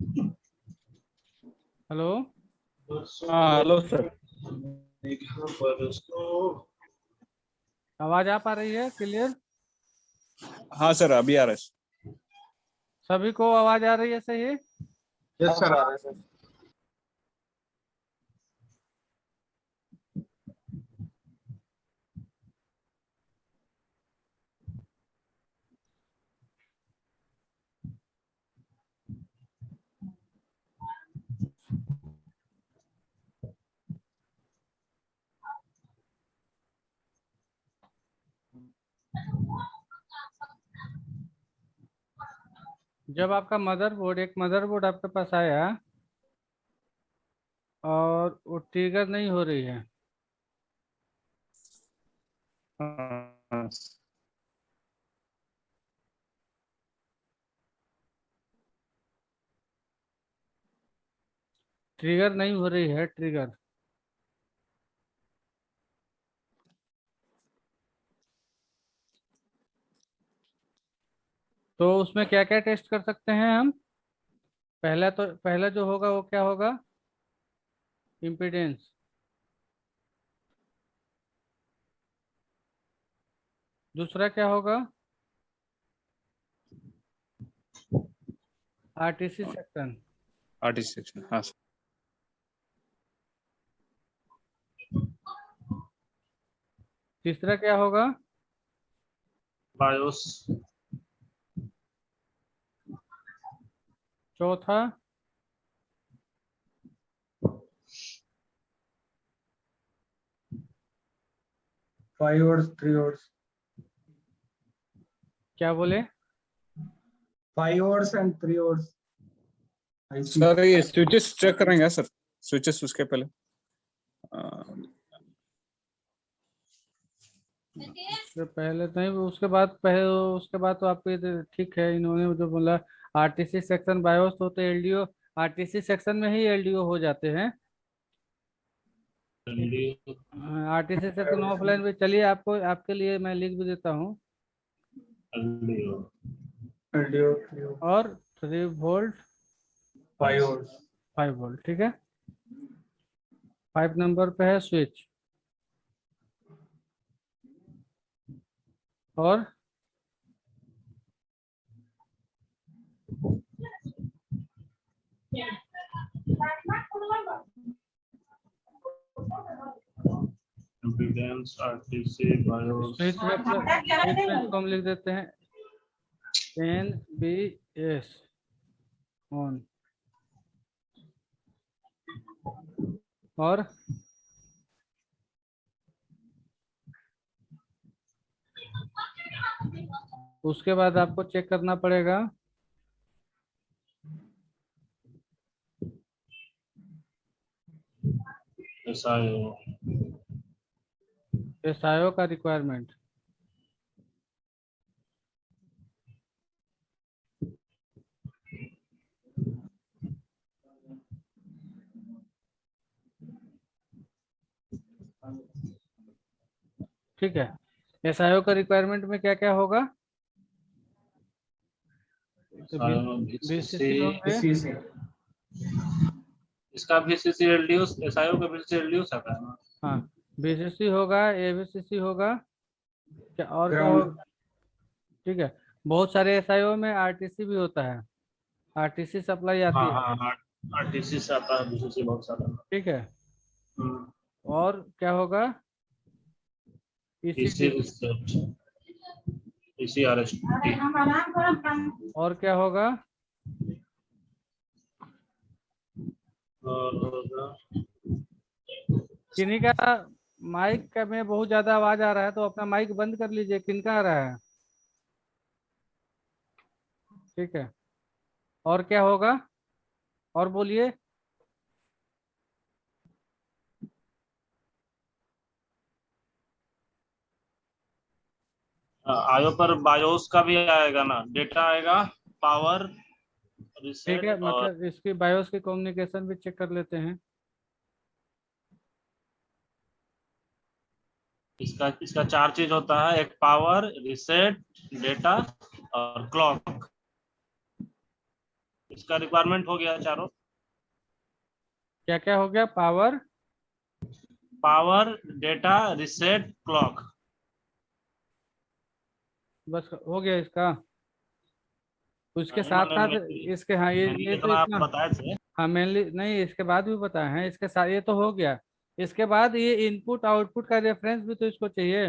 Hello. हाँ hello sir. आवाज आ पा रही है क्लियर? हाँ सर अभी आ रहा है। सभी को आवाज आ रही है सही? यस सर आ रहा है सर। जब आपका मदरबोर्ड एक मदरबोर्ड आपके पास आया और वो ट्रिगर नहीं हो रही है, हाँ ट्रिगर नहीं हो रही है ट्रिगर, तो उसमें क्या क्या टेस्ट कर सकते हैं हम? पहला जो होगा वो क्या होगा? इम्पीडेंस। दूसरा क्या होगा? RTC section. आर्टिस्ट सेक्शन हाँ सर। तीसरा क्या होगा? बायोस। चौथा? 5 hours, 3 hours, क्या बोले? 5 hours and 3 hours. I see. Sir ये स्विचेस चेक करेंगे सर। स्विचेस उसके पहले उसके पहले नहीं, उसके बाद तो आपके ठीक है, इन्होंने जो बोला आरटीसी सेक्शन बायोस तो एलडीओ, आरटीसी सेक्शन में ही एलडीओ हो जाते हैं। आरटीसी सेक्शन ऑफलाइन भी चलिए, आपको आपके लिए मैं लिख भी देता हूँ। LDO 3 hours, और 3 वोल्ट 5 hours. 5 वोल्ट, ठीक है। 5 नंबर पे है स्विच। और इम्पीडेंस आरटीसी बायोस। स्विच में इसको हम लिख देते हैं NBS ऑन। और उसके बाद आपको चेक करना पड़ेगा एसआईओ। एसआईओ का रिक्वायरमेंट। ठीक है। एसआईओ का रिक्वायरमेंट में क्या क्या होगा? बीसीसी होंगे। CC. इसका VCC एलडीओ, एसआईओ का VCC एलडीओ आता है ना। हाँ, बीसीसी होगा, एबीसीसी होगा, क्या और क्या Ground. होगा? ठीक है। बहुत सारे एसआईओ में आरटीसी भी होता है, आरटीसी सप्लाई आती हाँ है। हाँ हाँ, आरटीसी से आता है, VCC बहुत सारा। ठीक है। हम्म। और क्या होगा? इसी ईसीडी। रिसर्च, इसी आरएसटी। और क्या होगा? और होगा किन्हीं का माइक का में बहुत ज्यादा आवाज आ रहा है, तो अपना माइक बंद कर लीजिए। किनका आ रहा है? ठीक है। और क्या होगा? और बोलिए। आयो पर बायोस का भी आएगा ना, डेटा आएगा, पावर, ठीक है, रिसेट और मतलब इसकी बायोस की कम्युनिकेशन भी चेक कर लेते हैं। इसका इसका 4 चीज होता है, एक पावर, रिसेट, डेटा और क्लॉक। इसका रिक्वायरमेंट हो गया चारों। क्या क्या हो गया? Power, power, data, reset, clock. बस हो गया इसका। उसके नहीं साथ मैंने साथ mainly- इसके, हाँ mainly ये तो इतना आप इतना, बताए थे। हाँ मेनली नहीं, इसके बाद भी बताए हैं इसके साथ, ये तो हो गया। इसके बाद ये इनपुट आउटपुट का रेफरेंस भी तो इसको चाहिए।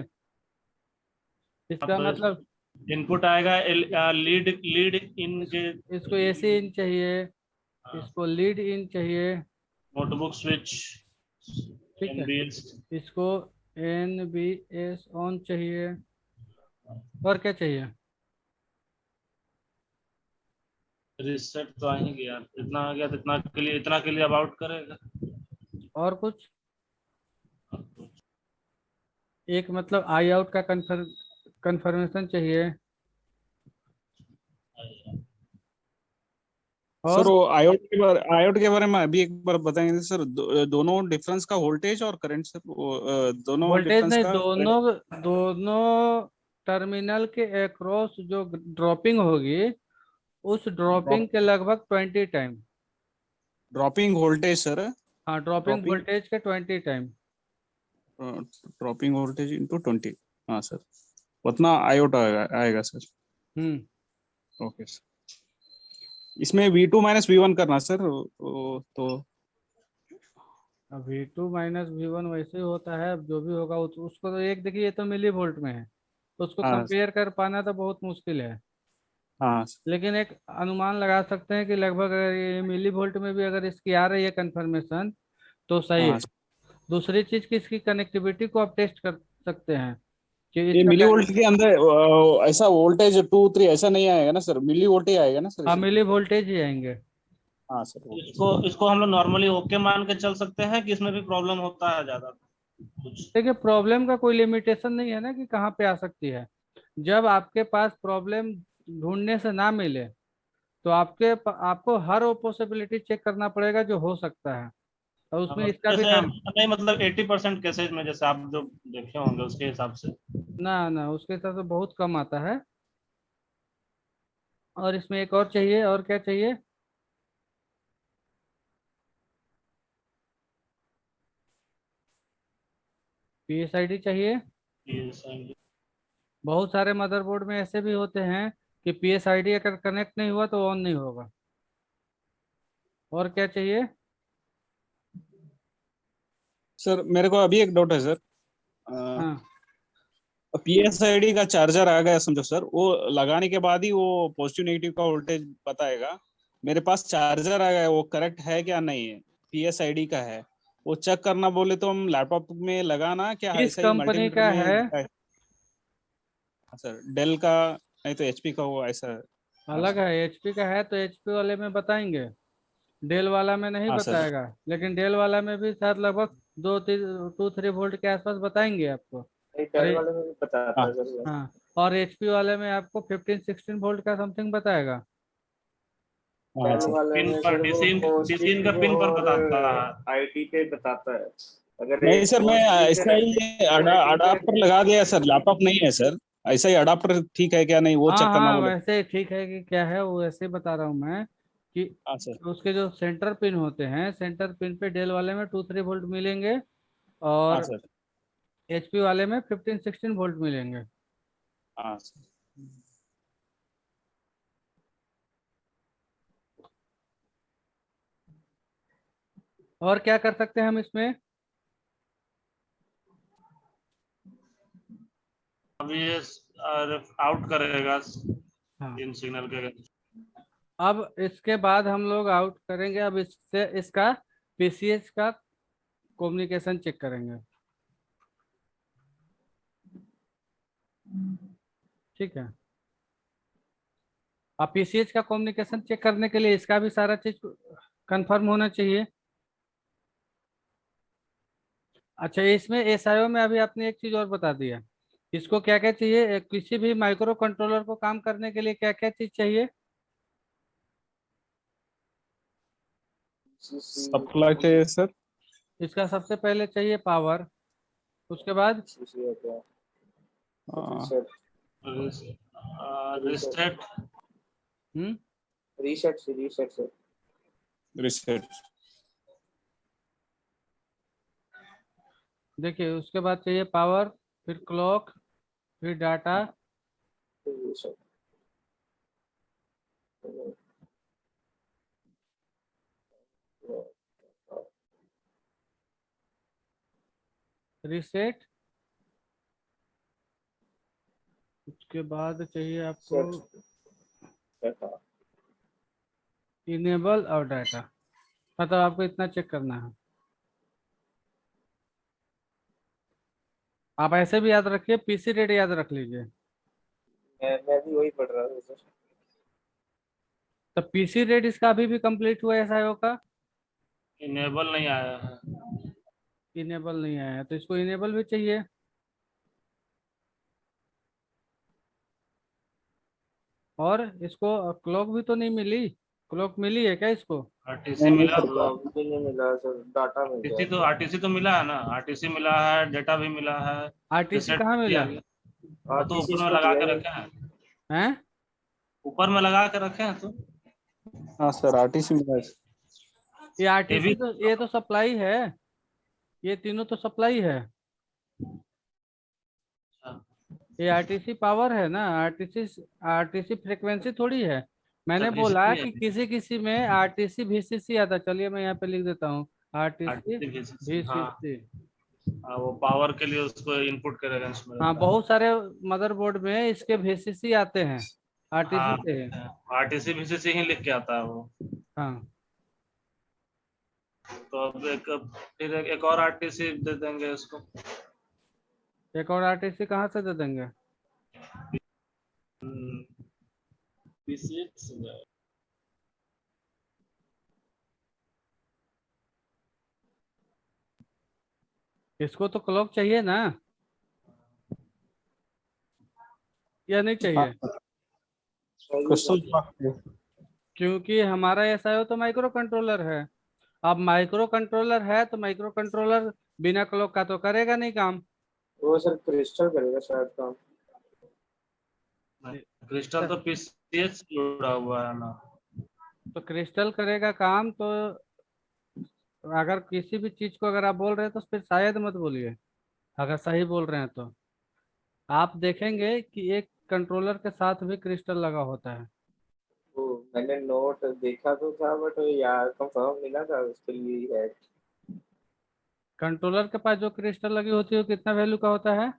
इसका अब मतलब इनपुट आएगा लीड लीड इन के, इसको एसी इन चाहिए, इसको लीड इन चाहिए, नोटबुक स्विच, ठीक है। एनबीएस। इसको NBS ऑन चाहिए, और क्या चाहिए? रिसेट तो आ ही गया, इतना आ गया तो इतना के लिए अबाउट करेगा। और कुछ? एक मतलब आई आउट का कंफर्मेशन चाहिए, सर और वो आयोट के बारे में अभी एक बार बताएंगे सर, दोनों डिफरेंस का वोल्टेज और करंट सर, दोनों वोल्टेज डिफरेंस नहीं, का दोनों दोनों टर्मिनल के अक्रॉस जो ड्रॉपिंग होगी, उस ड्रॉपिंग के लगभग 20 टाइम। ड्रॉपिंग वोल्टेज सर, हाँ, ड्रॉपिंग ड्रॉपिंग वोल्टेज के 20 टाइम। Dropping voltage into 20। हाँ सर, उतना आयोट आएगा सर। हम्म। Okay sir. इसमें V2 माइनस V1 करना सर, तो V2 माइनस V1 वैसे ही होता है, अब जो भी होगा उसको तो एक देखिए, ये तो मिली वोल्ट में है, तो उसको हाँ कंपेयर कर पाना तो बहुत मुश्किल है। हाँ लेकिन एक अनुमान लगा सकते हैं कि लगभग अगर ये मिली वोल्ट में भी अगर इसकी आ रही है कंफर्मेशन, तो सही हाँ। है। दूसरी चीज की इसकी कनेक्टिविटी को आप टेस्ट कर सकते हैं कि ये इसका मिली वोल्ट के अंदर ऐसा वोल्टेज 2 3 ऐसा नहीं आएगा ना सर, मिली वोल्ट ही आएगा ना सर हाँ, इसमें। मिली वोल्टेज ही आएंगे। हाँ सर ओके इसको इसको हम लोग नॉर्मली ओके मान के चल सकते हैं कि इसमें भी प्रॉब्लम होता है ज्यादा कुछ? देखिए, प्रॉब्लम का कोई लिमिटेशन नहीं है ना कि कहाँ पे आ सकती है। जब आपके पास प्रॉब्लम ढूंढने से ना मिले, तो आपको हर वो पॉसिबिलिटी चेक करना पड़ेगा जो हो सकता है, और उसमें मतलब इसका भी जैसे नाम। नहीं, मतलब 80% केसेज में जैसे आप जो देखे होंगे उसके हिसाब से। ना ना, उसके हिसाब से बहुत कम आता है। और इसमें एक और चाहिए, और क्या चाहिए? PSID चाहिए। ये सही। बहुत सारे मदरबोर्ड में ऐसे भी होते हैं कि PSID अगर कनेक्ट नहीं हुआ तो ऑन नहीं होगा। और क्या चाहिए? सर, मेरे को अभी एक डाउट है सर। हाँ, PSID का चार्जर आ गया समझो सर, वो लगाने के बाद ही वो पॉजिटिव नेगेटिव का वोल्टेज बताएगा। मेरे पास चार्जर आ गया, वो करेक्ट है क्या नहीं है, PSID का है, वो चेक करना बोले तो हम लैपटॉप में लगाना क्या किस ऐसा ही कंपनी मल्टीमीटर का में है? हाँ सर, डेल का नहीं तो HP का हो ऐसा। हाँ अलग सर। है, HP का है तो HP वाले में बताएंगे, डेल वाला में नहीं हाँ सर। बताएगा। लेकिन डेल वाला में भी शायद लगभग 2-3 के आसपास बताएंगे आपको। नहीं, और डेल वाले में भी बताता है सर। हाँ, और HP वाले में आपको 15-16 का समथिंग बताएगा। हाँ डेल सर। वाले पिन में पर सर वो डिसीजन का पॉजिटिव पिन पर और बताता है। आईटी पे बताता है। अगर नहीं एक सर, मैं पॉजिटिव पे ऐसा ही रखे नेगेटिव पे अडाप्टर लगा दिया सर, लैपटॉप नहीं है सर। ऐसा ही अडाप्टर ठीक है क्या नहीं वो हाँ चेक करना हाँ, बोले। वैसे ठीक है कि क्या है, वो ऐसे ही बता रहा हूँ मैं कि हाँ सर। उसके जो सेंटर पिन होते हैं, सेंटर पिन पे डेल वाले में 2-3 वोल्ट मिलेंगे, हाँ और सर। HP वाले में 15-16 वोल्ट मिलेंगे। हाँ सर। और क्या कर सकते हैं हम इसमें? अब ये आउट करेगा हाँ, इन सिग्नल के। अब इसके बाद हम लोग आउट करेंगे, अब इससे इसका PCH का कम्युनिकेशन चेक करेंगे। ठीक है। अब PCH का कम्युनिकेशन चेक करने के लिए इसका भी सारा चीज कंफर्म होना चाहिए। अच्छा, इसमें SIO में अभी आपने एक चीज और बता दिया। इसको क्या क्या चाहिए? किसी भी माइक्रो कंट्रोलर को काम करने के लिए क्या क्या चीज चाहिए? सप्लाई चाहिए सर। इसका सबसे पहले चाहिए पावर, उसके बाद हाँ, रिसेट। हम्म रीसेट से रिसेट। देखिए उसके बाद चाहिए पावर, फिर क्लॉक, फिर डाटा, रीसेट। रीसेट। उसके बाद चाहिए आपको डाटा। इनेबल और डाटा। मतलब आपको इतना चेक करना है। आप ऐसे भी याद रखिए, पीसी रेट याद रख लीजिए। मैं भी वही पढ़ रहा था सर। तो पीसी रेट इसका अभी भी कंप्लीट हुआ है एसआईओ का? इनेबल नहीं आया है। इनेबल नहीं आया है, तो इसको इनेबल भी चाहिए। और इसको क्लॉक भी तो नहीं मिली। क्लॉक मिली है क्या इसको? आरटीसी नहीं नहीं मिला सर, तो ब्लॉक भी नहीं मिला सर, डाटा मिल गया। आरटीसी तो मिला है ना, आरटीसी मिला है, डेटा भी मिला है। आरटीसी रिसेट कहाँ किया मिला गया। वो तो आरटीसी ऊपर में इसको लगा दिया के ही रखे हैं। है? ऊपर में लगा के रखे हैं तो हाँ सर आरटीसी मिला है। ये ये भी। आरटीसी तो, ये तो सप्लाई है। ये तीनों तो सप्लाई है। ये आरटीसी पावर है ना, आरटीसी। आरटीसी फ्रिक्वेंसी थोड़ी है। मैंने बोला भी है। कि किसी किसी में आरटीसी वीसीसी आता। चलिए मैं यहाँ पे लिख देता हूँ, आरटीसी आरटीसी VCC, हाँ। वीसीसी। हाँ, वो पावर के लिए उसको इनपुट के रेगेंस्ट में हाँ, रहता है। बहुत सारे मदरबोर्ड में इसके वीसीसी आते हैं, आरटीसी हाँ, से है। आरटीसी VCC ही लिख के आता है वो। हाँ, तो अब फिर एक और आरटीसी दे देंगे इसको। एक और आरटीसी कहाँ से दे देंगे? P6 इसको तो क्लॉक चाहिए ना, या नहीं हाँ चाहिए? क्रिस्टल क्लॉक है। क्योंकि हमारा एसआईओ तो माइक्रो कंट्रोलर है। अब माइक्रो कंट्रोलर है तो माइक्रो कंट्रोलर बिना क्लॉक का तो करेगा नहीं काम। वो सर क्रिस्टल करेगा शायद काम। क्रिस्टल तो PCH से जुड़ा हुआ है ना। तो क्रिस्टल करेगा काम तो। अगर किसी भी चीज को अगर आप बोल रहे हैं तो फिर शायद मत बोलिए, अगर सही बोल रहे हैं तो। आप देखेंगे कि एक कंट्रोलर के साथ भी क्रिस्टल लगा होता है। वो मैंने नोट देखा तो था बट यार कंफर्म मिला था उसके लिए है। कंट्रोलर के पास जो क्रिस्टल लगी होती है वो कितना वैल्यू का होता है?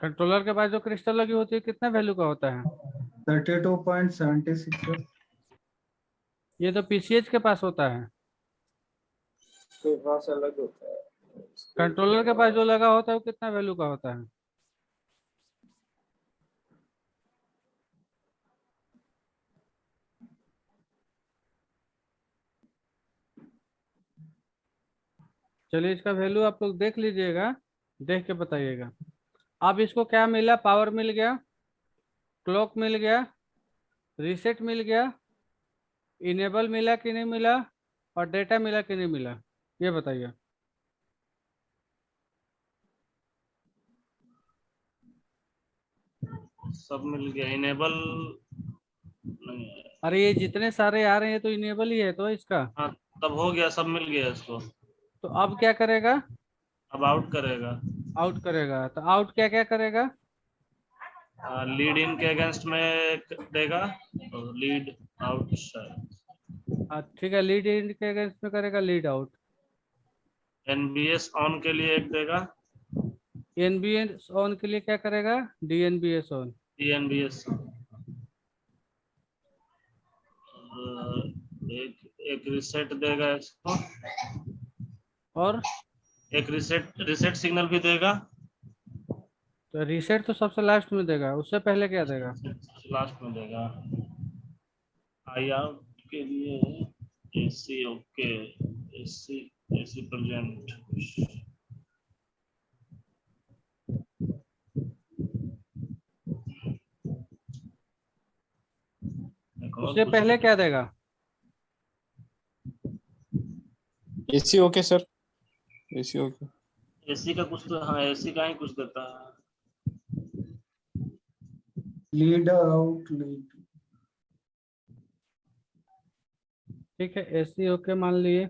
कंट्रोलर के पास जो क्रिस्टल लगी होती है कितना वैल्यू का होता है? 32.76 सर। ये तो पीसीएच के पास होता है। उसके पास अलग होता है। कंट्रोलर के पास जो लगा होता है वो कितना वैल्यू का होता है? चलिए इसका वैल्यू आप लोग देख लीजिएगा, देख के बताइएगा। अब इसको क्या मिला? पावर मिल गया, क्लॉक मिल गया, रीसेट मिल गया, इनेबल मिला कि नहीं मिला, और डेटा मिला कि नहीं मिला, ये बताइए। सब मिल गया, इनेबल नहीं है। अरे ये जितने सारे आ रहे हैं तो इनेबल ही है तो इसका। हाँ, तब हो गया, सब मिल गया इसको। तो अब क्या करेगा? अब आउट करेगा। आउट करेगा। तो आउट क्या क्या करेगा? लीड इन के अगेंस्ट में देगा, लीड आउट। ठीक है, लीड इन के अगेंस्ट में करेगा, लीड आउट। एनबीएस ऑन के लिए एक देगा। एनबीएस ऑन के लिए क्या करेगा? डीएनबीएस ऑन। एनबीएस एक एक रिसेट देगा इसको। और एक रिसेट रिसेट सिग्नल भी देगा। तो रीसेट तो सबसे लास्ट में देगा, उससे पहले क्या देगा? लास्ट में देगा। आई आउट के लिए AC okay, AC AC present. उससे कुछ पहले नहीं। क्या देगा? AC okay sir, AC okay. AC का कुछ तो, हाँ एसी का ही कुछ देता है। Lead out lead. ठीक है, एसी ओके मान लिए।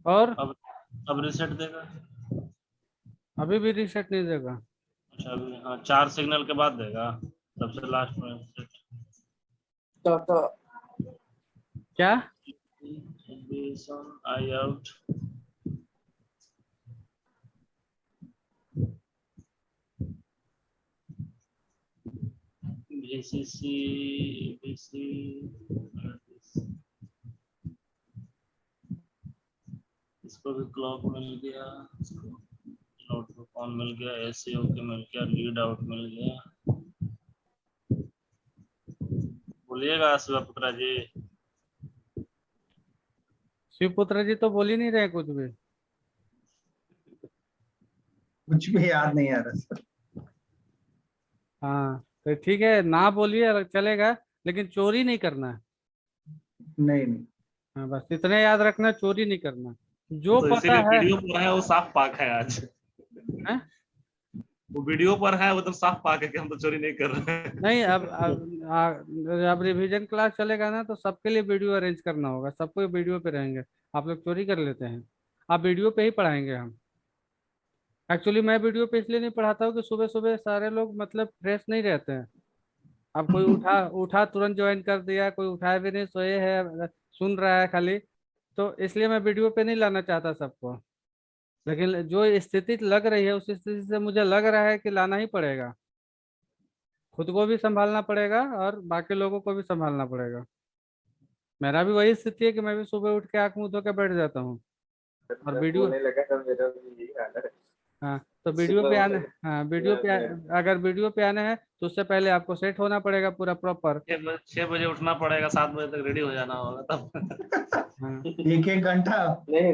और अब रिसेट देगा। अभी भी रीसेट नहीं देगा? अच्छा अभी हाँ 4 सिग्नल के बाद देगा, सबसे लास्ट में reset। टाटा क्या? आई आउट। VCC VC इसको भी क्लॉक मिल गया, इसको नोटबुक ऑन मिल गया, एसी ओके मिल गया, लीड आउट मिल गया। बोलिएगा शिवपुत्रा जी। शिवपुत्र जी तो बोल ही नहीं रहे कुछ भी। कुछ भी याद नहीं आ रहा सर। हाँ तो ठीक है, ना बोलिए चलेगा, लेकिन चोरी नहीं करना है। नहीं नहीं। हाँ बस इतने याद रखना, चोरी नहीं करना, जो तो पता इसीलिए है। वीडियो पर है वो साफ पाक है आज। हैं? वो वीडियो पर है वो तो साफ पाक है कि हम तो चोरी नहीं कर रहे हैं। नहीं, अब रिवीजन क्लास चलेगा ना, तो सबके लिए वीडियो अरेंज करना होगा, सबको वीडियो पे रहेंगे। आप लोग चोरी कर लेते हैं। आप वीडियो पे ही पढ़ाएंगे हम। एक्चुअली मैं वीडियो पे इसलिए नहीं पढ़ाता हूँ कि सुबह सुबह सारे लोग मतलब फ्रेश नहीं रहते हैं। अब कोई उठा उठा तुरंत ज्वाइन कर दिया, कोई उठाया भी नहीं, सोए है, सुन रहा है खाली। तो इसलिए मैं वीडियो पे नहीं लाना चाहता सबको। लेकिन जो स्थिति लग रही है, उस स्थिति से मुझे लग रहा है कि लाना ही पड़ेगा। खुद को भी संभालना पड़ेगा और बाकी लोगों को भी संभालना पड़ेगा। मेरा भी वही स्थिति है कि मैं भी सुबह उठ के आंख मुंह धो के बैठ जाता हूँ। और जब वीडियो, होने लगा तब मेरा भी यही हाल है। हाँ तो वीडियो सुबह पे आने, होने लगा हाँ वीडियो मैं पे मैं अगर वीडियो पे आने हैं तो उससे पहले आपको सेट होना पड़ेगा पूरा प्रॉपर। 6 बजे उठना पड़ेगा, 7 बजे तक रेडी हो जाना होगा तब। हाँ एक एक घंटा। नहीं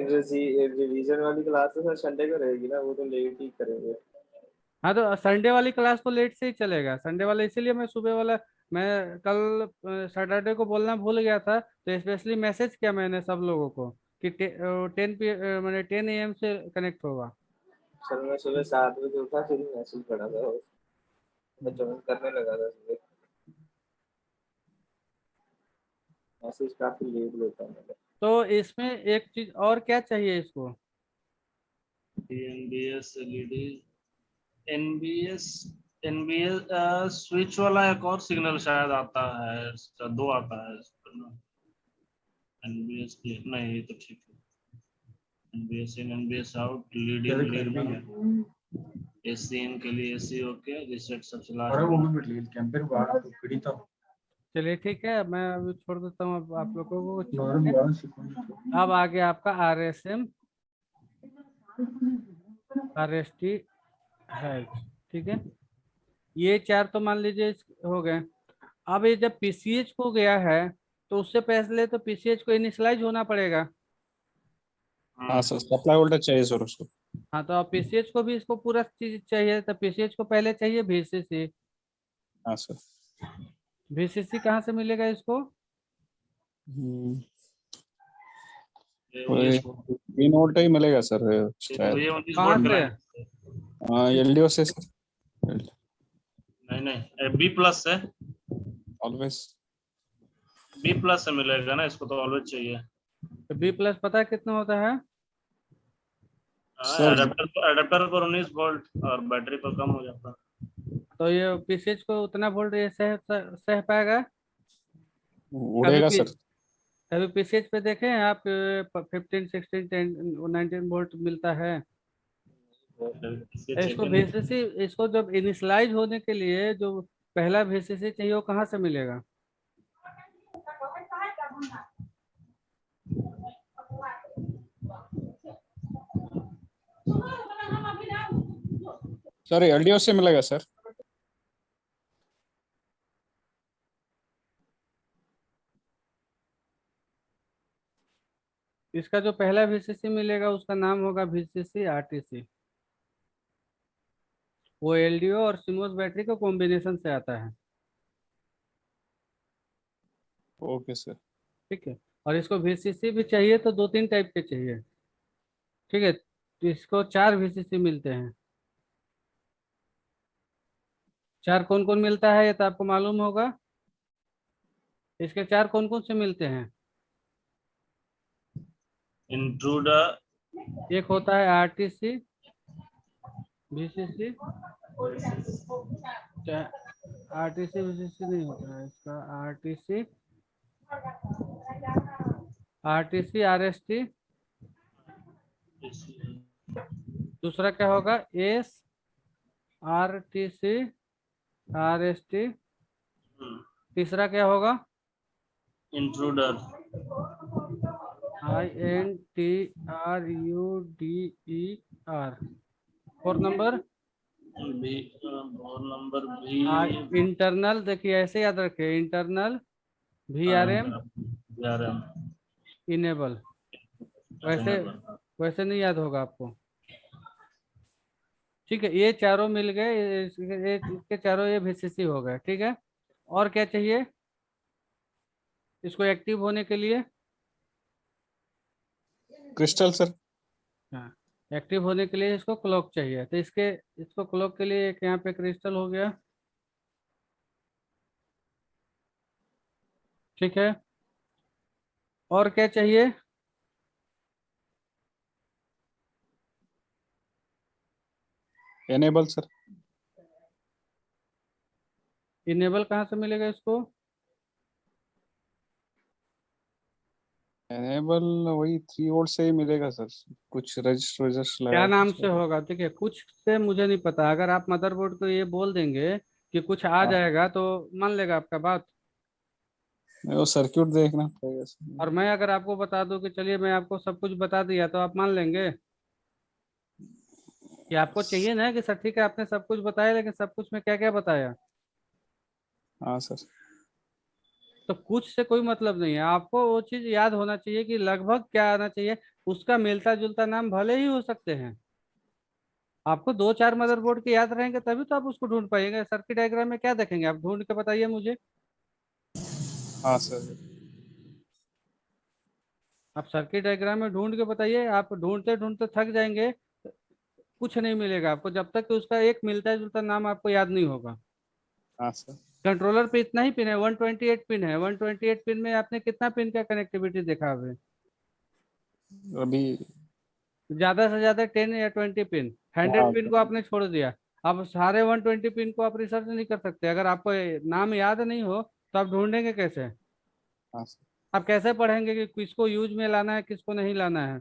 रिवीजन वाली क्लास तो सर संडे को रहेगी ना, वो तो लेट ही करेंगे। हाँ, तो संडे वाली क्लास तो लेट से ही चलेगा, संडे वाला इसीलिए मैं सुबह वाला, मैं कल सैटरडे को बोलना भूल गया था, तो स्पेशली मैसेज किया मैंने सब लोगों को कि 10 AM से कनेक्ट होगा। सर मैं सुबह 7 बजे उठा, फिर मैसेज पढ़ा था, मैं ज्वाइन करने लगा था सुबह। मैसेज काफी लेट लेता है। तो इसमें एक चीज और क्या चाहिए इसको? NBS LED, NBS NBS switch वाला एक और सिग्नल शायद आता है, इसका 2 आता है एनबीएस की, नहीं ये तो ठीक है। NBS in, NBS out, lead in, तेरे कर लीड भी आउट, गया। एसी इन के लिए एसी ओके, रिसेट सबसे लास्ट और वो में। भी बिटलील कैंपर बाहर तो खड़ी था। चलिए ठीक है, मैं अभी छोड़ देता हूँ अब आप लोगों को, ठीक नॉर्मल है। बाहर सिक्योरिटी। अब आगे आपका RSM RST है, ठीक है। ये चार तो मान लीजिए हो गए। अब ये जब PCH को गया है, तो उससे पहले तो PCH को इनिशियलाइज होना पड़ेगा। हाँ सर, सप्लाई वोल्टेज चाहिए सर उसको। हाँ तो अब PCH को भी इसको पूरा चीज चाहिए, तो PCH को पहले चाहिए VCC। हाँ सर। VCC कहाँ से मिलेगा इसको? हम्म, ये कोई 19 3 वोल्ट ही मिलेगा सर शायद। ये 19 कहाँ वोल्ट का से? लाइन। हाँ एलडीओ से सर, नहीं नहीं बी प्लस से, ऑलवेज। बी प्लस से मिलेगा ना, इसको तो ऑलवेज चाहिए। तो B+ पता है कितना होता है? सर एडेप्टर पर 19 वोल्ट और बैटरी पर कम हो जाता है। तो ये PCH को उतना वोल्ट ये सह सह पाएगा? कभी उड़ेगा भी, सर। कभी PCH पे देखें आप 15 16 10 19 वोल्ट मिलता है? इसे इसको चेक नहीं। VCC, इसको जब इनिशियलाइज होने के लिए जो पहला VCC चाहिए वो कहाँ से मिलेगा? सर एलडीओ से मिलेगा सर। इसका जो पहला VCC मिलेगा उसका नाम होगा VCC RTC। वो एलडीओ और सीमोस बैटरी का कॉम्बिनेशन से आता है। Okay sir. ठीक है। और इसको वीसीसी भी चाहिए तो 2-3 टाइप के चाहिए। ठीक है, तो इसको 4 वीसीसी मिलते हैं। 4 कौन कौन मिलता है ये तो आपको मालूम होगा। इसके 4 कौन कौन से मिलते हैं। इंट्रूडर, एक होता है आरटीसी वीसीसी, आरटीसी वीसीसी नहीं होता है इसका। RTC, RTC RST. दूसरा क्या होगा, एस आरटीसी आरएसटी। तीसरा क्या होगा, इंट्रूडर, INTRUDER। फोर्थ नंबर भी और नंबर भी इंटरनल, देखिए ऐसे याद रखें, इंटरनल VRM VRM। इनेबल। अच्छा वैसे नंबर। वैसे नहीं याद होगा आपको। ठीक है, ये चारों मिल गए, इसके चारों ये VCC हो गए। ठीक है, और क्या चाहिए इसको एक्टिव होने के लिए। Crystal sir. हाँ, एक्टिव होने के लिए इसको क्लॉक चाहिए, तो इसको क्लॉक के लिए एक यहाँ पे क्रिस्टल हो गया। ठीक है, और क्या चाहिए। Enable sir. इनेबल कहाँ से मिलेगा इसको। एनेबल वही 3 वोल्ट से ही मिलेगा सर। कुछ रजिस्टर रजिस्टर क्या लगा के नाम से उसको। होगा, ठीक है, कुछ से मुझे नहीं पता। अगर आप मदरबोर्ड को ये बोल देंगे कि कुछ आ हाँ, जाएगा तो मान लेगा आपका बात। नहीं, वो सर्किट देखना पड़ेगा और सर। मैं अगर आपको बता दूं कि चलिए मैं आपको सब कुछ बता दिया तो आप मान लेंगे कि आपको चाहिए ना कि सर ठीक है आपने सब कुछ बताया, लेकिन सब कुछ में क्या क्या बताया। हाँ सर। तो कुछ से कोई मतलब नहीं है, आपको वो चीज याद होना चाहिए कि लगभग क्या आना चाहिए। उसका मिलता जुलता नाम भले ही हो सकते हैं, आपको 2-4 मदरबोर्ड के याद रहेंगे तभी तो आप उसको ढूंढ पाएंगे। सर्किट डायग्राम में क्या देखेंगे आप, ढूंढ के बताइए मुझे। हाँ सर। आप सर्किट डायग्राम में ढूंढ के बताइए, आप ढूंढते ढूंढते थक जाएंगे, कुछ नहीं मिलेगा आपको जब तक कि उसका एक मिलता जुलता नाम आपको याद नहीं होगा। हाँ सर। कंट्रोलर पे इतना ही पिन है, 128 पिन है। 128 पिन में आपने कितना पिन का कनेक्टिविटी देखा अभी। अभी ज्यादा से ज्यादा 10 या 20 पिन, 100 हाँ पिन को आपने छोड़ दिया। अब सारे 120 पिन को आप रिसर्च नहीं कर सकते। अगर आपको ये नाम याद नहीं हो तो आप ढूंढेंगे कैसे। हाँ सर। आप कैसे पढ़ेंगे कि किसको यूज में लाना है किसको नहीं लाना है।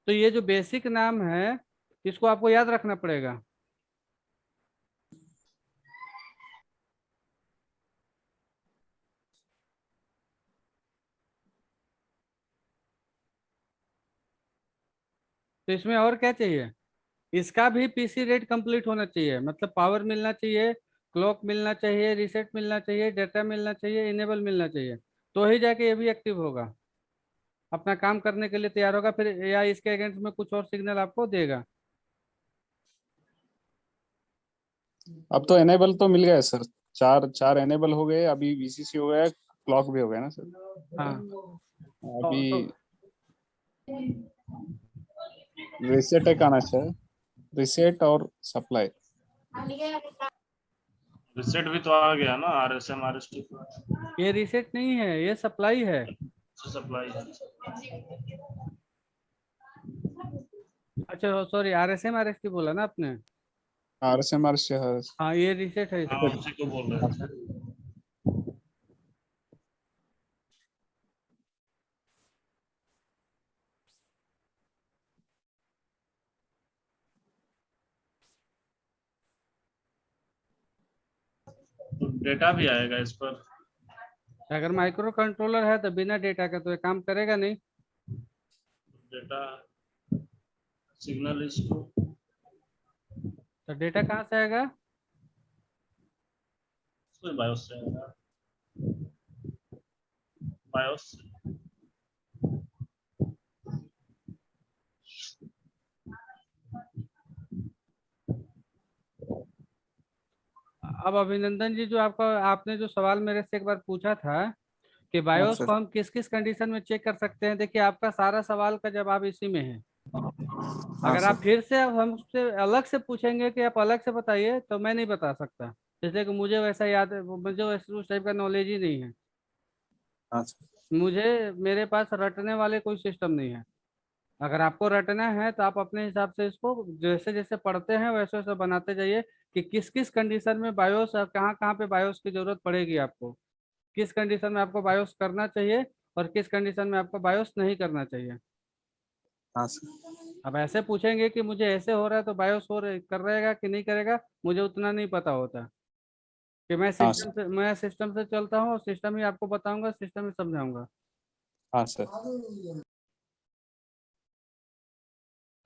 तो ये जो बेसिक नाम है इसको आपको याद रखना पड़ेगा। तो इसमें और क्या चाहिए, इसका भी पीसी रेट कंप्लीट होना चाहिए, मतलब पावर मिलना चाहिए, क्लॉक मिलना चाहिए, रीसेट मिलना चाहिए, डेटा मिलना चाहिए, इनेबल मिलना चाहिए, तो ही जाके ये भी एक्टिव होगा, अपना काम करने के लिए तैयार होगा फिर, या इसके अगेंस्ट में कुछ और सिग्नल आपको देगा। अब तो एनेबल तो मिल गया है सर। चार चार एनेबल हो गए, अभी वीसीसी हो गया, क्लॉक भी हो गया ना सर। हाँ, अभी तो रिसेट एक आना चाहिए। रिसेट और सप्लाई। रिसेट भी तो आ गया ना, RSM RST ये रीसेट नहीं है, ये सप्लाई है। सप्लाई है। अच्छा सॉरी, RSM RST बोला ना आपने। आरएसएमआर से हाँ, ये रीसेट है हाँ इसका। उसी को बोल रहे थे। तो डेटा भी आएगा इस पर। अगर माइक्रो कंट्रोलर है तो बिना डेटा का तो ये काम करेगा नहीं। डेटा सिग्नल इसको तो डेटा कहाँ से आएगा। बायोस से आएगा, बायोस से। अब अभिनंदन जी, जो आपका आपने जो सवाल मेरे से एक बार पूछा था कि बायोस सर। को हम किस किस कंडीशन में चेक कर सकते हैं, देखिए आपका सारा सवाल का जवाब इसी में है। हाँ अगर सर। आप फिर से अब हमसे अलग से पूछेंगे कि आप अलग से बताइए, तो मैं नहीं बता सकता, इसलिए कि मुझे वैसा याद है, मुझे वैसे उस टाइप का नॉलेज ही नहीं है। हाँ सर। मुझे मेरे पास रटने वाले कोई सिस्टम नहीं है। अगर आपको रटना है तो आप अपने हिसाब से इसको जैसे जैसे पढ़ते हैं वैसे वैसे बनाते जाइए कि किस किस कंडीशन में बायोस, कहाँ कहाँ पे बायोस की जरूरत पड़ेगी आपको, किस कंडीशन में आपको बायोस करना चाहिए और किस कंडीशन में आपको बायोस नहीं करना चाहिए। हाँ सर। अब ऐसे पूछेंगे कि मुझे ऐसे हो रहा है तो बायोस कर रहेगा कि नहीं करेगा, मुझे उतना नहीं पता होता, कि हाँ सर। मैं सिस्टम से चलता हूँ और सिस्टम ही आपको बताऊंगा, सिस्टम ही समझाऊंगा। हाँ सर।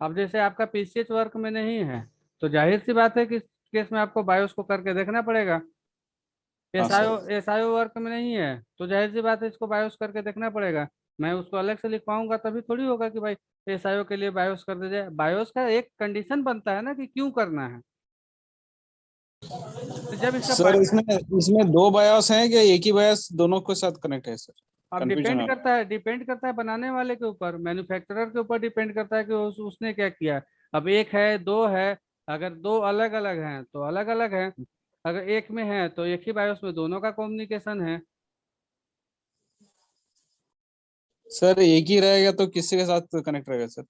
अब जैसे आपका पीसीएच वर्क में नहीं है, तो जाहिर सी बात है कि इस केस में आपको बायोस को करके देखना पड़ेगा। हाँ एसआईओ सर। एसआईओ वर्क में नहीं है, तो जाहिर सी बात है इसको बायोस करके देखना पड़ेगा। मैं उसको अलग से लिख पाऊंगा तभी थोड़ी होगा कि भाई एसआईओ के लिए बायोस कर दीजिए। बायोस का एक कंडीशन बनता है ना कि क्यों करना है, तो जब इसका सर इसमें इसमें दो बायोस हैं क्या, एक ही बायोस दोनों के साथ कनेक्ट है सर? अब कंफ्यूजन है। डिपेंड करता है बनाने वाले के ऊपर, मैन्युफैक्चरर के ऊपर डिपेंड करता है कि उसने क्या किया। अब एक है, दो है, अगर दो अलग अलग हैं तो अलग अलग है, अगर एक में है तो एक ही बायोस में दोनों का कम्युनिकेशन है। सर एक ही रहेगा तो किसी के साथ कनेक्ट रहेगा सर?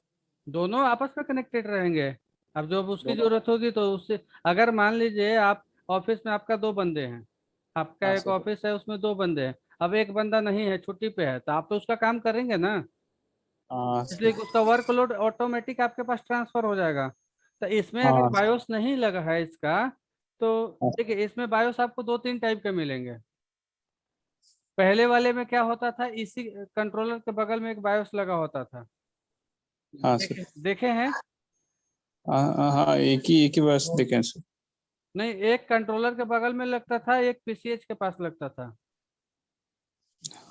दोनों आपस में कनेक्टेड रहेंगे। अब जब उसकी दोनों। जरूरत होगी तो उससे, अगर मान लीजिए आप ऑफिस में, आपका दो बंदे हैं, आपका हाँ एक सर। ऑफिस है उसमें दो बंदे हैं, अब एक बंदा नहीं है, छुट्टी पे है, तो आप तो उसका काम करेंगे ना, हाँ इसलिए सर। कि उसका वर्कलोड ऑटोमेटिक आपके पास ट्रांसफर हो जाएगा। तो इसमें अगर हाँ बायोस नहीं लगा है इसका, तो हाँ। देखिए इसमें बायोस आपको दो तीन टाइप के मिलेंगे। पहले वाले में क्या होता था, इसी कंट्रोलर के बगल में एक बायोस लगा होता था, हाँ देखे सर। देखे हैं? हाँ हाँ हाँ, एक ही बायोस देखें सर। नहीं, एक कंट्रोलर के बगल में लगता था, एक पीसीएच के पास लगता था,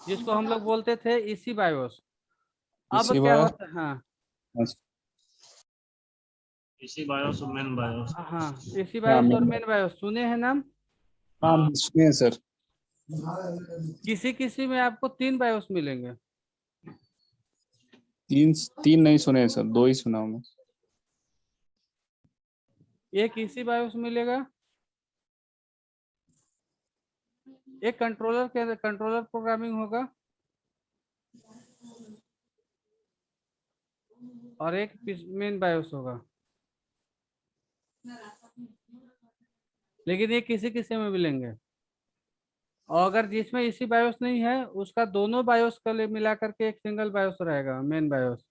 जिसको हम लोग बोलते थे इसी बायोस। अब इसी क्या बायोस। होता, हाँ हाँ सर। इसी बायोस और मेन बायोस। हाँ, इसी हाँ बायोस और मेन बायोस सुने हैं नाम। हाँ सुनिए सर। किसी किसी में आपको तीन बायोस मिलेंगे। तीन तीन नहीं सुने सर, दो ही सुना हूँ मैं। एक इसी बायोस मिलेगा, एक कंट्रोलर प्रोग्रामिंग होगा, और एक मेन बायोस होगा। लेकिन ये किसी किसी में मिलेंगे, और अगर जिसमें इसी बायोस नहीं है उसका दोनों बायोस का मिला करके एक सिंगल बायोस रहेगा, मेन बायोस।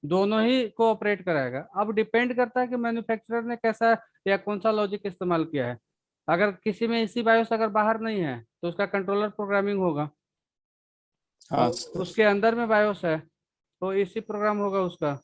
दोनों ही कोऑपरेट कराएगा। अब डिपेंड करता है कि मैन्युफैक्चरर ने कैसा या कौन सा लॉजिक इस्तेमाल किया है। अगर किसी में इसी बायोस अगर बाहर नहीं है तो उसका कंट्रोलर प्रोग्रामिंग होगा, हाँ और सर। उसके अंदर में बायोस है तो इसी प्रोग्राम होगा उसका।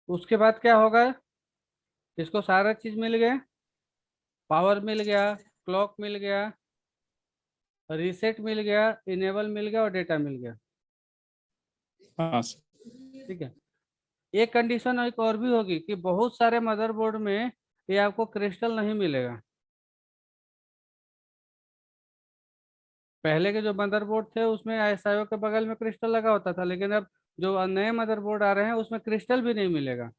उसके बाद क्या होगा, इसको सारा चीज मिल गया, पावर मिल गया, क्लॉक मिल गया, रीसेट मिल गया, इनेबल मिल गया और डेटा मिल गया। हाँ सर। ठीक है। एक कंडीशन एक और भी होगी कि बहुत सारे मदरबोर्ड में ये आपको क्रिस्टल नहीं मिलेगा। पहले के जो मदरबोर्ड थे उसमें एसआईओ के बगल में क्रिस्टल लगा होता था, लेकिन अब जो नए मदरबोर्ड आ रहे हैं उसमें क्रिस्टल भी नहीं मिलेगा।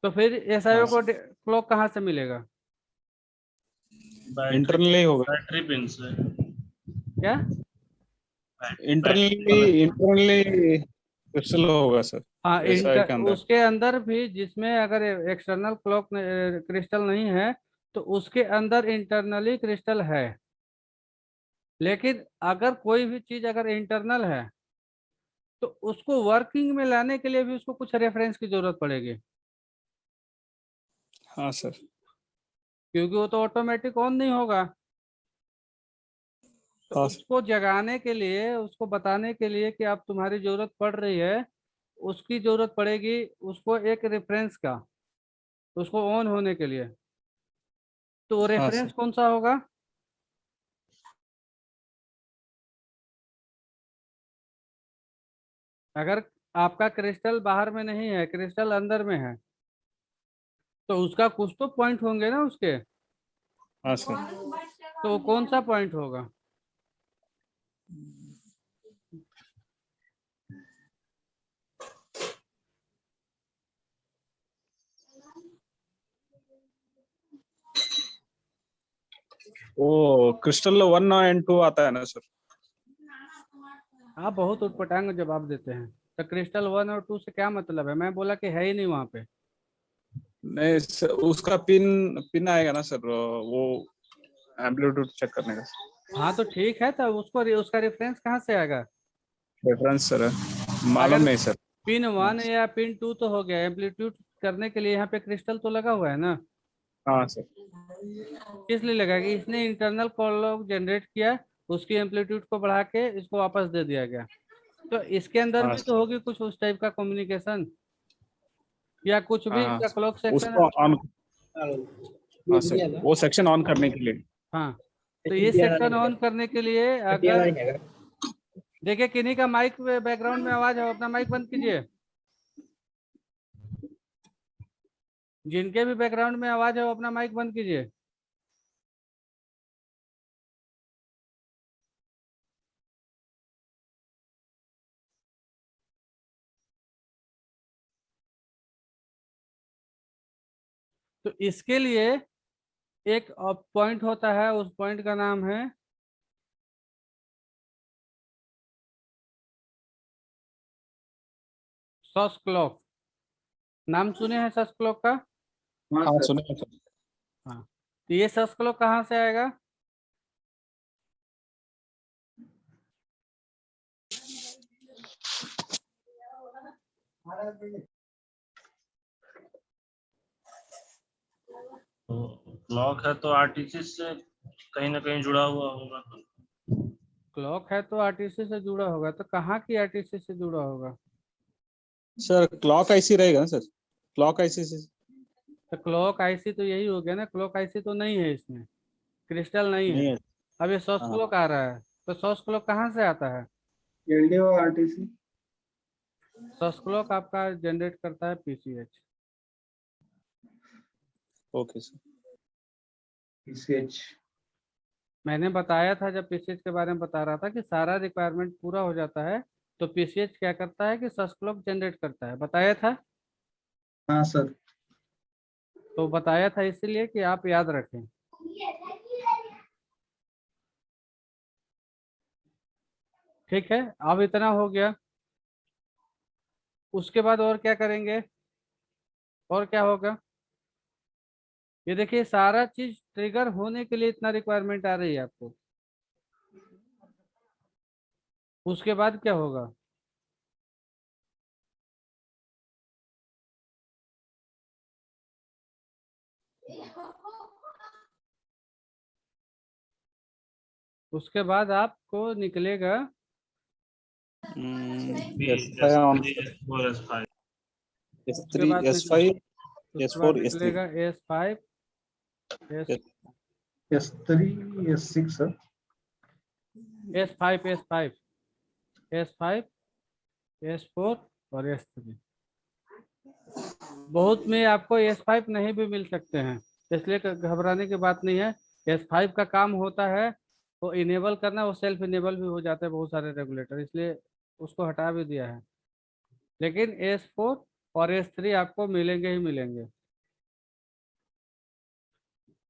तो फिर एसआईओ हाँ को क्लॉक कहाँ से मिलेगा? बैटरी इंटरनली होगा। बैटरी पिन से। क्या? इंटरनली इंटरनली क्रिस्टल होगा सर, हाँ, एसआई के अंदर। उसके अंदर भी, जिसमें अगर एक्सटर्नल क्लॉक क्रिस्टल नहीं है तो उसके अंदर इंटरनली क्रिस्टल है। लेकिन अगर कोई भी चीज अगर इंटरनल है तो तो उसको वर्किंग में लाने के लिए भी उसको कुछ रेफरेंस की जरूरत पड़ेगी, हाँ सर। क्योंकि वो तो ऑटोमेटिक ऑन नहीं होगा। तो हाँ सर। उसको जगाने के लिए, उसको बताने के लिए कि आप तुम्हारी जरूरत पड़ रही है, उसकी जरूरत पड़ेगी उसको एक रेफरेंस का, उसको ऑन होने के लिए। तो वो हाँ रेफरेंस सर। कौन सा होगा? अगर आपका क्रिस्टल बाहर में नहीं है, क्रिस्टल अंदर में है, तो उसका कुछ तो पॉइंट होंगे ना उसके। हाँ सर। तो वो कौन सा पॉइंट होगा? वो क्रिस्टल 1 एंड 2 आता है ना सर? आप बहुत उटपटांग जवाब देते हैं। तो क्रिस्टल 1 और 2 से क्या मतलब है? मैं बोला कि है ही नहीं वहां पे। नहीं सर, उसका पिन पिन आएगा ना सर, वो एम्पलीट्यूड चेक करने का हाँ तो ठीक है, तो उसको उसका रेफरेंस कहाँ से आएगा? रेफरेंस सर, मालूम अगर नहीं सर। पिन 1 या पिन 2 तो हो गया, एम्पलीट्यूड करने के लिए यहाँ पे क्रिस्टल तो लगा हुआ है ना। हाँ सर। किस लिए लगा? कि इसने इंटरनल कॉल जनरेट किया, उसकी एम्पलीट्यूड को बढ़ा के इसको वापस दे दिया गया। तो इसके अंदर हाँ भी तो सर। होगी कुछ उस टाइप का कम्युनिकेशन, या कुछ भी हाँ इसका क्लॉक सेक्शन। उसको ऑन, हाँ सर, वो सेक्शन ऑन करने के लिए। हाँ, तो ये सेक्शन ऑन करने के लिए अगर देखिए किन्हीं का माइक बैकग्राउंड में आवाज है, अपना माइक बंद कीजिए। जिनके भी बैकग्राउंड में आवाज है वो अपना माइक बंद कीजिए। तो इसके लिए एक पॉइंट होता है, उस पॉइंट का नाम है सॉस क्लॉक। नाम सुने हैं सॉस क्लॉक का? हाँ सुनिए सर। हाँ, तो ये सॉस क्लॉक कहाँ से आएगा? क्लॉक है तो आरटीसी से कहीं ना कहीं जुड़ा हुआ होगा। क्लॉक है तो आरटीसी से जुड़ा होगा, तो कहाँ की आरटीसी से जुड़ा होगा? सर क्लॉक आईसी रहेगा ना सर, क्लॉक आईसी से। तो क्लॉक आईसी तो यही हो गया ना, क्लॉक आईसी तो नहीं है इसमें, क्रिस्टल नहीं नहीं है। है। अब ये सॉस हाँ। क्लॉक आ रहा है, तो सॉस क्लॉक कहाँ से आता है? LDO RTC. सॉस क्लॉक आपका जनरेट करता है पीसीएच। Okay sir. पीसीएच। मैंने बताया था जब पीसीएच के बारे में बता रहा था कि सारा रिक्वायरमेंट पूरा हो जाता है तो पीसीएच क्या करता है कि सॉस क्लॉक जनरेट करता है, बताया था। हाँ सर। तो बताया था इसीलिए कि आप याद रखें। ठीक है, अब इतना हो गया। उसके बाद और क्या करेंगे? और क्या होगा? ये देखिए सारा चीज ट्रिगर होने के लिए इतना रिक्वायरमेंट आ रही है आपको। उसके बाद क्या होगा? उसके बाद आपको निकलेगा B S S five on, three S four S five. S उसके थ्री बाद एस फाइव एस उसके बाद फोर एस थ्री निकलेगा S5 S S3 S6 sir. S5 S4 और S3। बहुत में आपको S5 नहीं भी मिल सकते हैं, इसलिए घबराने की बात नहीं है। S5 का काम होता है वो इनेबल करना, वो सेल्फ इनेबल भी हो जाता है बहुत सारे रेगुलेटर, इसलिए उसको हटा भी दिया है। लेकिन S4 और S3 आपको मिलेंगे ही मिलेंगे।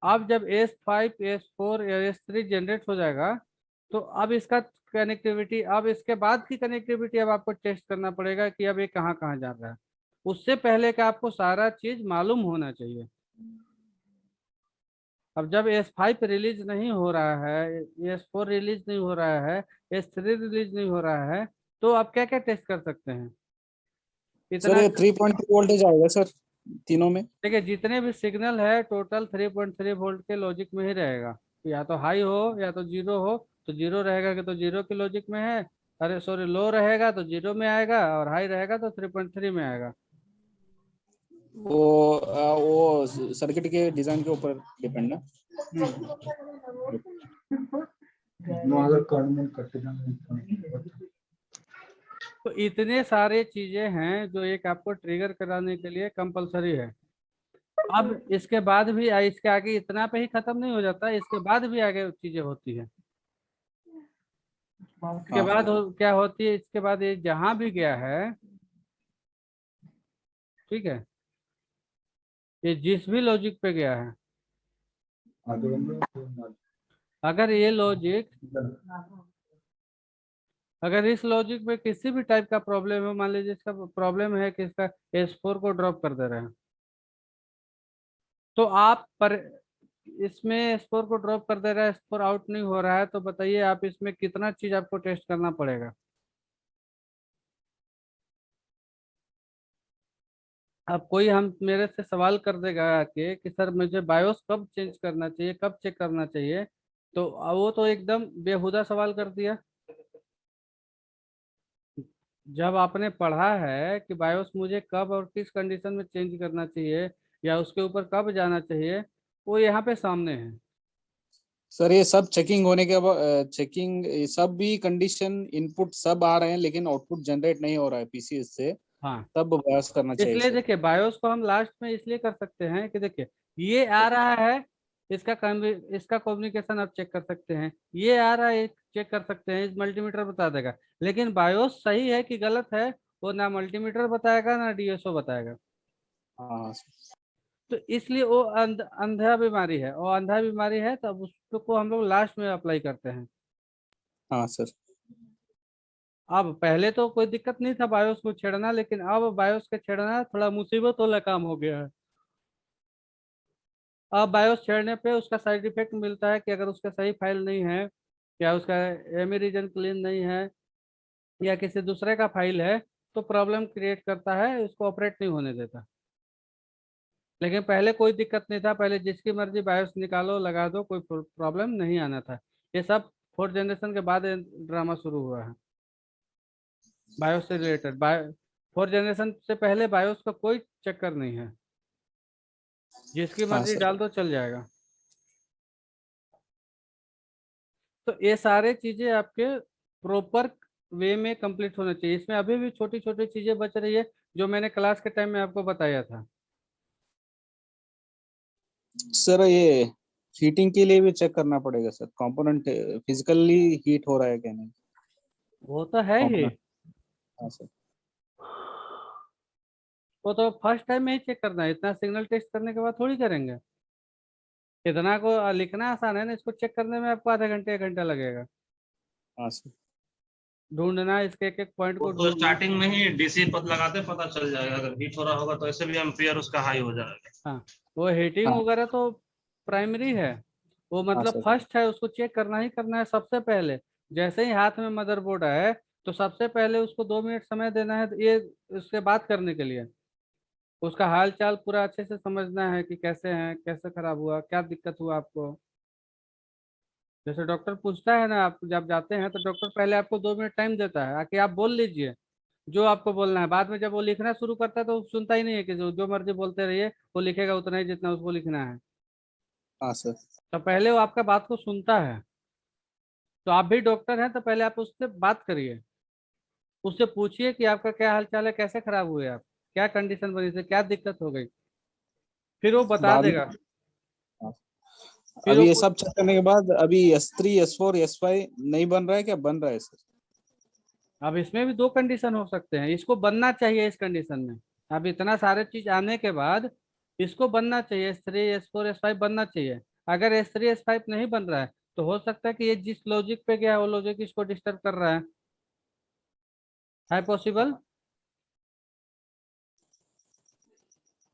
अब जब S5 S4 या S3 जनरेट हो जाएगा तो अब इसका कनेक्टिविटी, अब इसके बाद की कनेक्टिविटी अब आपको टेस्ट करना पड़ेगा कि अब ये कहाँ कहाँ जा रहा है। उससे पहले का आपको सारा चीज मालूम होना चाहिए। अब जब S5 रिलीज नहीं हो रहा है, S4 रिलीज नहीं हो रहा है, S3 रिलीज नहीं हो रहा है, तो आप क्या क्या टेस्ट कर सकते हैं सर इतना? ये 3.3 वोल्टेज आएगा सर तीनों में। देखिए जितने भी सिग्नल है टोटल 3.3 वोल्ट के लॉजिक में ही रहेगा, या तो हाई हो या तो जीरो हो। तो जीरो रहेगा कि तो जीरो के लॉजिक में है, अरे सॉरी लो रहेगा तो जीरो में आएगा, और हाई रहेगा तो 3.3 में आएगा। वो सर्किट के डिजाइन के ऊपर डिपेंड है। अगर कॉर्नर कट जाए तो इतने सारे चीजें हैं जो एक आपको ट्रिगर कराने के लिए कंपलसरी है। अब इसके बाद भी इसके आगे इतना पे ही खत्म नहीं हो जाता, इसके बाद भी आगे चीजें होती है। इसके हाँ बाद क्या होती है, इसके बाद ये जहां भी गया है, ठीक है, ये जिस भी लॉजिक पे गया है, अगर ये लॉजिक, अगर इस लॉजिक में किसी भी टाइप का प्रॉब्लम है, मान लीजिए इसका प्रॉब्लम है कि इसका S4 को ड्रॉप कर दे रहे हैं, तो आप पर इसमें S4 को ड्रॉप कर दे रहा है, S4 आउट नहीं हो रहा है, तो बताइए आप इसमें कितना चीज आपको टेस्ट करना पड़ेगा। अब कोई हम मेरे से सवाल कर देगा कि सर मुझे बायोस कब चेंज करना चाहिए, कब चेक करना चाहिए, तो वो तो एकदम बेहुदा सवाल कर दिया। जब आपने पढ़ा है कि बायोस मुझे कब और किस कंडीशन में चेंज करना चाहिए या उसके ऊपर कब जाना चाहिए, वो यहाँ पे सामने है। सर ये सब चेकिंग होने के बाद, चेकिंग सब भी कंडीशन इनपुट सब आ रहे हैं लेकिन आउटपुट जनरेट नहीं हो रहा है पीसी से, हाँ, तब बयास करना चाहिए इसलिए सर। देखिए बायोस को हम लास्ट में इसलिए कर सकते हैं कि देखिए ये आ रहा है, इसका कम्युनिकेशन आप चेक कर सकते हैं, ये आ रहा है चेक कर सकते हैं, इस मल्टीमीटर बता देगा। लेकिन बायोस सही है कि गलत है, वो ना मल्टीमीटर बताएगा ना डीएसओ बताएगा। हाँ तो इसलिए वो अंधा बीमारी है, और अंधा बीमारी है तब उसको हम लोग लास्ट में अप्लाई करते हैं। हाँ सर। अब पहले तो कोई दिक्कत नहीं था बायोस को छेड़ना, लेकिन अब बायोस के छेड़ना थोड़ा मुसीबत वाला काम हो गया है। अब बायोस छेड़ने पे उसका साइड इफेक्ट मिलता है कि अगर उसका सही फाइल नहीं है, या उसका एमी रीजन क्लीन नहीं है, या किसी दूसरे का फाइल है, तो प्रॉब्लम क्रिएट करता है, उसको ऑपरेट नहीं होने देता। लेकिन पहले कोई दिक्कत नहीं था, पहले जिसकी मर्जी बायोस निकालो लगा दो, कोई प्रॉब्लम नहीं आना था। ये सब 4th जनरेशन के बाद ड्रामा शुरू हुआ है बायोस से रिलेटेड। 4th जनरेशन से पहले बायोस का कोई चक्कर नहीं है, जिसकी हाँ मर्जी सर। डाल दो चल जाएगा। तो ये सारे चीजें आपके प्रॉपर वे में कंप्लीट होना चाहिए। इसमें अभी भी छोटी छोटी चीजें बच रही है जो मैंने क्लास के टाइम में आपको बताया था। सर ये हीटिंग के लिए भी चेक करना पड़ेगा सर, कंपोनेंट फिजिकली हीट हो रहा है क्या नहीं। वो तो है ही, कंपोनेंट। हाँ सर। वो तो फर्स्ट टाइम में ही चेक करना है, इतना सिग्नल टेस्ट करने के बाद थोड़ी करेंगे। इतना को लिखना आसान है ना, इसको चेक करने में आपको आधा घंटे 1 घंटा लगेगा। हाँ सर। ढूंढना, इसके एक एक पॉइंट वो को तो ढूंढना। स्टार्टिंग में ही डीसी पद लगाते पता चल जाएगा, अगर हीट हो रहा होगा तो ऐसे भी एम्पियर उसका हाई हो जाएगा। हाँ, वो हीटिंग हाँ वगैरह तो प्राइमरी है, वो हाँ मतलब सर। फर्स्ट है, उसको चेक करना ही करना है सबसे पहले। जैसे ही हाथ में मदरबोर्ड है तो सबसे पहले उसको 2 मिनट समय देना है, ये उससे बात करने के लिए। उसका हाल चाल पूरा अच्छे से समझना है कि कैसे हैं, कैसे खराब हुआ, क्या दिक्कत हुआ आपको। जैसे डॉक्टर पूछता है ना, आप जब जाते हैं तो डॉक्टर पहले आपको 2 मिनट टाइम देता है, आके आप बोल लीजिए जो आपको बोलना है। बाद में जब वो लिखना शुरू करता है तो सुनता ही नहीं है, कि जो मर्जी बोलते रहिए, वो लिखेगा उतना ही जितना उसको लिखना है। हाँ सर। तो पहले वो आपका बात को सुनता है। तो आप भी डॉक्टर हैं तो पहले आप उससे बात करिए, उससे पूछिए कि आपका क्या हाल चाल है, कैसे खराब हुए आप, क्या कंडीशन बनी थी, क्या दिक्कत हो गई, फिर वो बता बाद में। देगा। हाँ। फिर अभी ये वो सब चेक करने के बाद अभी S3 S4 S5 नहीं बन रहा है क्या, बन रहा है सर? अब इसमें भी 2 कंडीशन हो सकते हैं, इसको बनना चाहिए इस कंडीशन में। अब इतना सारे चीज आने के बाद इसको बनना चाहिए, S3 S4 S5 बनना चाहिए। अगर S3 S5 नहीं बन रहा है तो हो सकता है कि ये जिस लॉजिक पे गया है वो लॉजिक इसको डिस्टर्ब कर रहा है पॉसिबल।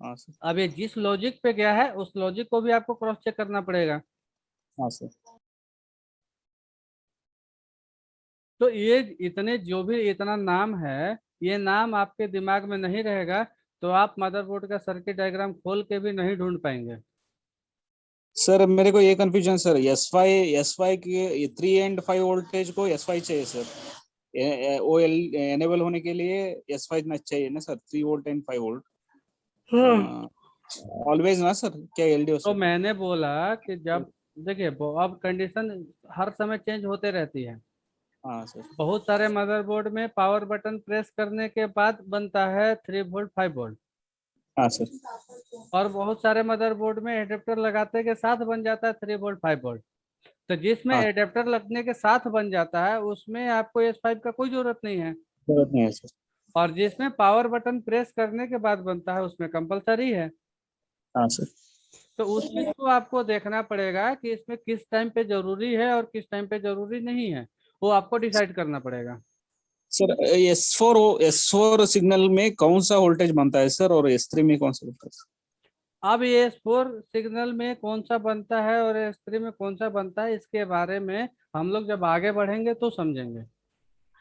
हाँ सर। अब ये जिस लॉजिक पे गया है उस लॉजिक को भी आपको क्रॉस चेक करना पड़ेगा। हाँ सर। तो ये इतने जो भी इतना नाम है, ये नाम आपके दिमाग में नहीं रहेगा तो आप मदरबोर्ड का सर्किट डायग्राम खोल के भी नहीं ढूंढ पाएंगे। सर मेरे को ये कंफ्यूजन सर, एस वाई के 3 एंड 5 वोल्टेज को एस वाई चाहिए सर, ओ एल एनेबल होने के लिए एस वाई चाहिए ना sir, 3 volt and 5 volt always ना सर, क्या एलडीओ तो सर? मैंने बोला कि जब देखिए अब कंडीशन हर समय चेंज होते रहती है। हाँ सर। बहुत सारे मदरबोर्ड में पावर बटन प्रेस करने के बाद बनता है 3 वोल्ट 5 वोल्ट, हाँ सर। और बहुत सारे मदरबोर्ड में एडेप्टर लगाते के साथ बन जाता है 3 वोल्ट 5 वोल्ट। तो जिसमें हाँ, एडेप्टर लगने के साथ बन जाता है उसमें आपको S5 का कोई जरूरत नहीं है, जरूरत नहीं है सर। और जिसमें पावर बटन प्रेस करने के बाद बनता है उसमें कंपलसरी है। हाँ सर। तो उस चीज को आपको देखना पड़ेगा कि इसमें किस टाइम पे जरूरी है और किस टाइम पे जरूरी नहीं है, वो आपको डिसाइड करना पड़ेगा। सर एस फोर सिग्नल में कौन सा वोल्टेज बनता है सर, और S3 में कौन सा बनता है? अब ये S4 सिग्नल में कौन सा बनता है और S3 में कौन सा बनता है, इसके बारे में हम लोग जब आगे बढ़ेंगे तो समझेंगे।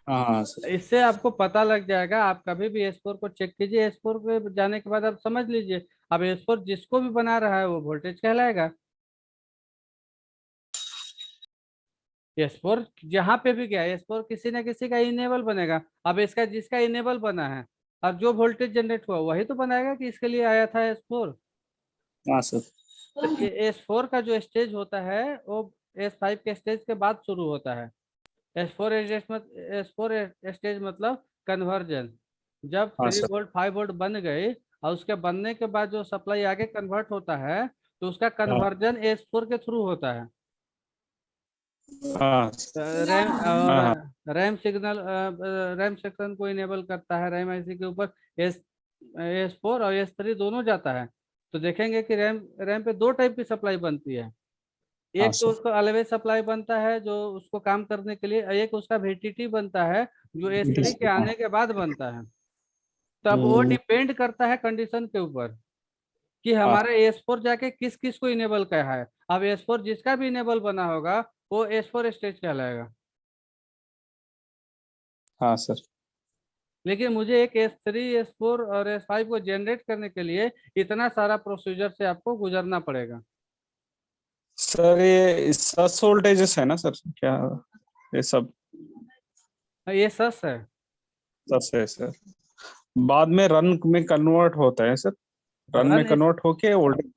हाँ सर। इससे आपको पता लग जाएगा। आप कभी भी S4 को चेक कीजिए, S4 पे जाने के बाद आप समझ लीजिए। अब S4 जिसको भी बना रहा है वो वोल्टेज कहलाएगा। S4 जहां पे भी गया, S4 किसी न किसी का इनेबल बनेगा। अब इसका जिसका इनेबल बना है, अब जो वोल्टेज जनरेट हुआ वही तो बनाएगा कि इसके लिए आया था S4। हाँ सर। तो S4 का जो स्टेज होता है वो S5 के स्टेज के बाद शुरू होता है। S4 स्टेज मतलब कन्वर्जन। जब हाँ थ्री सर। वोल्ट 5 वोल्ट बन गई और उसके बनने के बाद जो सप्लाई आगे कन्वर्ट होता है तो उसका हाँ। कन्वर्जन S4 के थ्रू होता है। हाँ। रैम और हाँ। रैम सिग्नल रैम सेक्शन को इनेबल करता है। रैम आईसी के ऊपर S4 और S3 दोनों जाता है। तो देखेंगे कि रैम रैम पे दो टाइप की सप्लाई बनती है। हाँ एक तो सर। उसको अलवेज सप्लाई बनता है जो उसको काम करने के लिए, एक उसका VTT बनता है जो S3 के हाँ। आने के बाद बनता है। तो अब वो हम्म, डिपेंड करता है कंडीशन के ऊपर कि हाँ। हमारे S4 जाके किस किस को इनेबल कहा है। अब S4 जिसका भी इनेबल बना होगा वो S4 स्टेज कहलाएगा। हाँ सर। लेकिन मुझे एक S3 S4 और S5 को जनरेट करने के लिए इतना सारा प्रोसीजर से आपको गुजरना पड़ेगा। सर ये 7 वोल्टेजेस है ना सर, क्या ये सब ये सच है। सस है सर? बाद में रन में कन्वर्ट होता है सर, रन में रन इस कन्वर्ट होके वोल्टेज।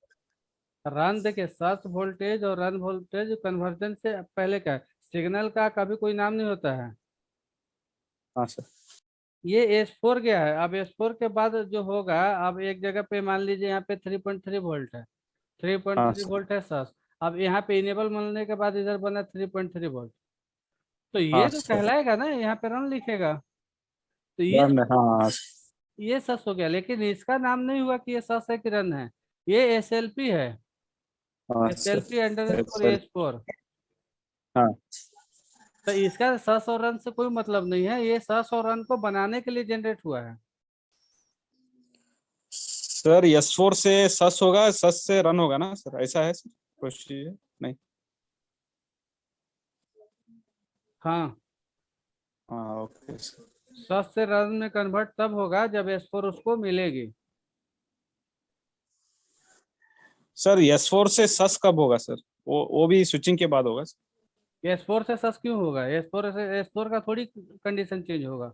रन देखिए, सच वोल्टेज और रन वोल्टेज कन्वर्जन से पहले का है। सिग्नल का कभी कोई नाम नहीं होता है। हाँ सर। ये S4 गया है। अब S4 के बाद जो होगा, अब एक जगह पे मान लीजिए यहाँ पे 3.3 वोल्ट है। थ्री पॉइंट हाँ थ्री सर। वोल्ट है सच। अब यहाँ पे इनेबल मिलने के बाद इधर बना 3.3 वोल्ट। तो हाँ ये तो सर। कहलाएगा ना, यहाँ पे रन लिखेगा। तो रन, हाँ। ये सच हो गया, लेकिन इसका नाम नहीं हुआ कि ये सच है कि रन है। ये SLP है। हाँ SLP sir. Under score sir. S4। हाँ तो इसका सस और रन से कोई मतलब नहीं है, ये सस और रन को बनाने के लिए जनरेट हुआ है। सर, S4 से सस होगा, सस से रन होगा ना सर, ऐसा है सर प्रोसीजर? नहीं। हाँ, हाँ, ओके सर। सस से रन में कन्वर्ट तब होगा जब S4 उसको मिलेगी। सर S4 से सस कब होगा सर? वो भी स्विचिंग के बाद होगा सर? S4 से सस क्यों होगा? S4 से S4 का थोड़ी कंडीशन चेंज होगा।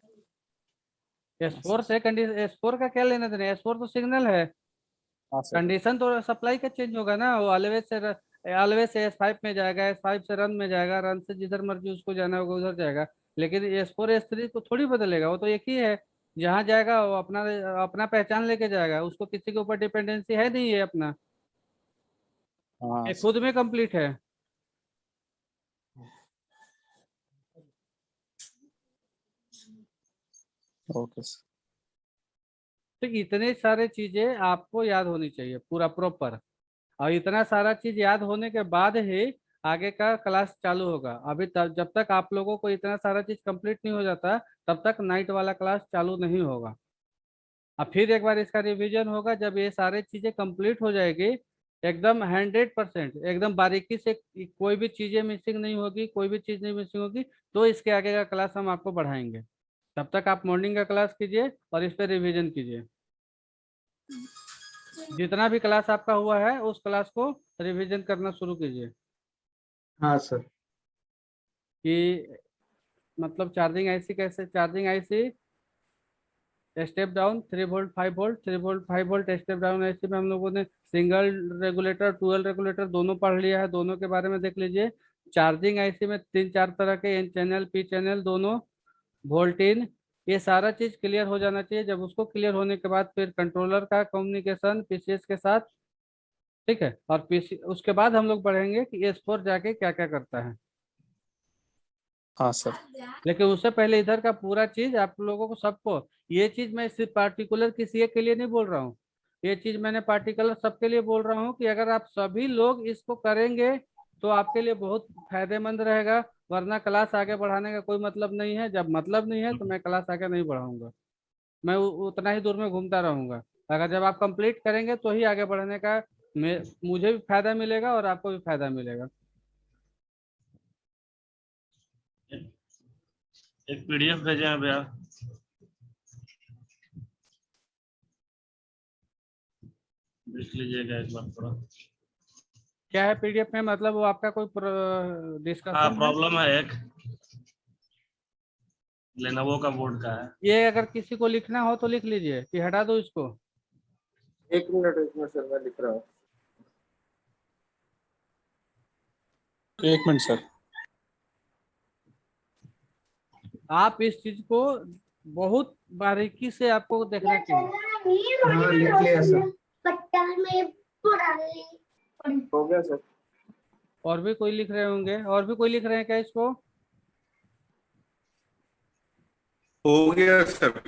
हाँ S4 सर। से कंडीशन, S4 का क्या लेना देना, S4 तो सिग्नल है। हाँ सर। कंडीशन तो सप्लाई का चेंज होगा ना। वो ऑलवेज से S5 में जाएगा, S5 से रन में जाएगा, रन से जिधर मर्जी उसको जाना होगा उधर जाएगा। लेकिन S4 S3 तो थोड़ी बदलेगा, वो तो एक ही है। जहाँ जाएगा वो अपना अपना पहचान लेके जाएगा, उसको किसी के ऊपर डिपेंडेंसी है नहीं है अपना। हाँ ये सर। खुद में कंप्लीट है। Okay sir. तो इतने सारे चीजें आपको याद होनी चाहिए पूरा प्रॉपर। और इतना सारा चीज याद होने के बाद ही आगे का क्लास चालू होगा। अभी तक जब तक आप लोगों को इतना सारा चीज कंप्लीट नहीं हो जाता तब तक नाइट वाला क्लास चालू नहीं होगा। अब फिर एक बार इसका रिवीजन होगा जब ये सारी चीजें कंप्लीट हो जाएगी। एकदम 100%, एकदम बारीकी से, कोई भी चीजें मिसिंग नहीं होगी, कोई भी चीज नहीं मिसिंग होगी, तो इसके आगे का क्लास हम आपको बढ़ाएंगे। तब तक आप मॉर्निंग का क्लास कीजिए और इस पर रिवीजन कीजिए। जितना भी क्लास आपका हुआ है उस क्लास को रिवीजन करना शुरू कीजिए हाँ सर। कि मतलब चार्जिंग आईसी कैसे, charging IC step down 3 volt 5 volt, 3 volt 5 volt step down IC में हम लोगों ने सिंगल रेगुलेटर डुअल रेगुलेटर दोनों पढ़ लिया है, दोनों के बारे में देख लीजिए। चार्जिंग आईसी में 3-4 तरह के एन चैनल पी चैनल दोनों, वोल्टेज, ये सारा चीज क्लियर हो जाना चाहिए। जब उसको क्लियर होने के बाद फिर कंट्रोलर का कम्युनिकेशन पीसीएस के साथ, ठीक है, और पीसी उसके बाद हम लोग बढ़ेंगे कि एस4 जाके क्या क्या करता है। हाँ सर। लेकिन उससे पहले इधर का पूरा चीज आप लोगों को सबको, ये चीज मैं सिर्फ पार्टिकुलर किसी एक के लिए नहीं बोल रहा हूँ, ये चीज मैंने पार्टिकुलर सबके लिए बोल रहा हूँ कि अगर आप सभी लोग इसको करेंगे तो आपके लिए बहुत फायदेमंद रहेगा। वरना क्लास आगे बढ़ाने का कोई मतलब नहीं है। जब मतलब नहीं है तो मैं क्लास आगे नहीं बढ़ाऊंगा, मैं उतना ही दूर में घूमता रहूंगा। अगर जब आप कंप्लीट करेंगे तो ही आगे बढ़ने का मुझे भी फायदा मिलेगा और आपको भी फायदा मिलेगा। एक पीडीएफ भेजे हैं भैया, देख लीजिएगा एक बार थोड़ा। क्या है पीडीएफ में, मतलब वो आपका कोई हाँ डिस्कशन है? प्रॉब्लम है एक, लेनोवो का बोर्ड का है। ये अगर किसी को लिखना हो तो लिख लीजिए कि हटा दो इसको। एक मिनट सर, मैं लिख रहा हूँ। एक मिनट सर। आप इस चीज को बहुत बारीकी से आपको देखना चाहिए। हाँ लिख लिया सर। हो गया सर। और भी कोई लिख रहे होंगे, और भी कोई लिख रहे हैं क्या इसको? हो गया सर।